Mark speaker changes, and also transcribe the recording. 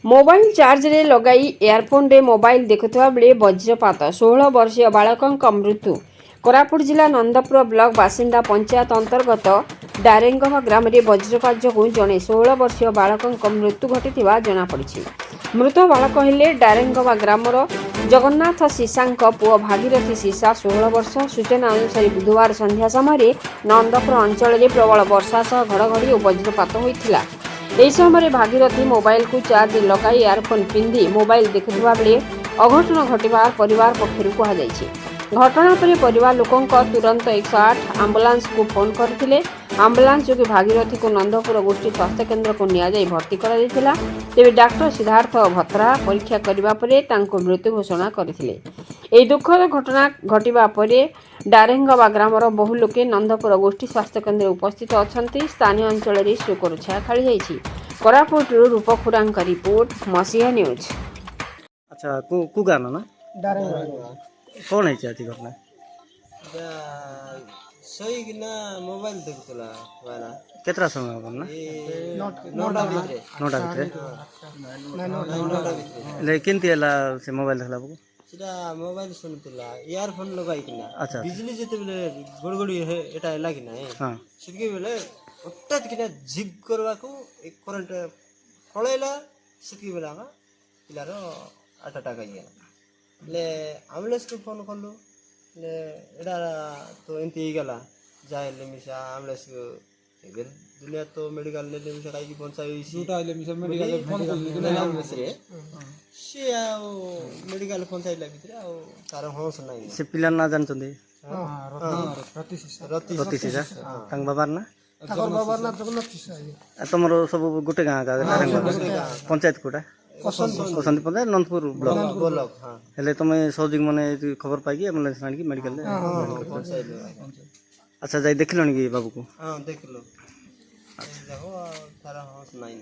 Speaker 1: Mobile charge रे लगाई earphone रे मोबाइल देखुवा बेले वज्रपात 16 वर्षीय बालकों मृत्यु। कोरापुट जिला नंदपुर ब्लॉक बासिंदा पंचायत अंतर्गत डारेंगवा ग्राम रे वज्रपात जो जड़े 16 वर्षीय बालकों मृत्यु घटी जनापड़ी। मृत बालक हेले डारेंगवा ग्रामर जगन्नाथ सीसांक पुओ भागीरथी सीसा 16 वर्ष। सूचना अनुसार बुधवार संध्या समय नंदपुर अंचल में प्रबल वर्षा सह घड़घड़ी और वज्रपात होता। यह समय भागीरथी मोबाइल को चार्ज लगाई एयरफोन पिंधि मोबाइल देखुवा बेले अघटन घटवा परिवार पक्षर कहुई। घटना पर परिवार लोकों तुरंत 108 आंबुलांस को फोन करते। आंबुलांस जो भागीरथी को नंदपुर गोष्ठी स्वास्थ्य केन्द्र को नियाई भर्ती करा तेज डाक्टर सिद्धार्थ भत्रा परीक्षा करने मृत्यु घोषणा करते। यह दुखद घटना घटवा पर डारेंगवा ग्रामर बहु लोके नंदपुर गोष्ठी स्वास्थ्य केन्द्र उपस्थित अच्छा। स्थानीय अंचल में शोकर छाया खेली। कोरापुट रूपखुड़ा रिपोर्ट मसीहा न्यूज।
Speaker 2: अच्छा को गाना ना कौन है आज घटना
Speaker 3: सही किना मोबाइल देखुला वाला
Speaker 2: केतरा समय होना
Speaker 3: नोटा भितरे
Speaker 2: नोटा भितरे लेकिन तेला से मोबाइल देखला बको
Speaker 3: सेटा मोबाइल सुनतला इयरफोन लगाई किना
Speaker 2: अच्छा
Speaker 3: बिजली जेते बेले गड़गड़ी है एटा एला किना
Speaker 2: हां
Speaker 3: सेके बेले हठात किना जिग करवा को एक करंट पळेला सेके बेला का पिलार अटैक आइया ले एम्बुलेंस को फोन करलो ले एडा तो एंती गला जाय ले मिसा एम्बुलेंस एबे दुनिया तो मेडिकल ले मिसा काई की पहुंचाई सी दुटा ले मिसा मेडिकल फोन करलो रे से आ मेडिकल पहुंचाई ला भितरे आ तार होस नाही
Speaker 2: से पिला ना जानचंदी
Speaker 3: रति
Speaker 2: सीसा तंग बाबार ना
Speaker 3: ठाकुर बाबार ना जगन्नाथ सीसा
Speaker 2: तमरो सब गुटे गां का पंचायत कोटा वसंत पंचायत नंदपुर
Speaker 3: ब्लॉक हां
Speaker 2: हेले तुम सहयोग माने खबर पाई एम्बुलेंस आनी मेडिकल ले अच्छा जाई देखलनी कि बाबू को
Speaker 3: हां देखलो देखो तारा होस नाही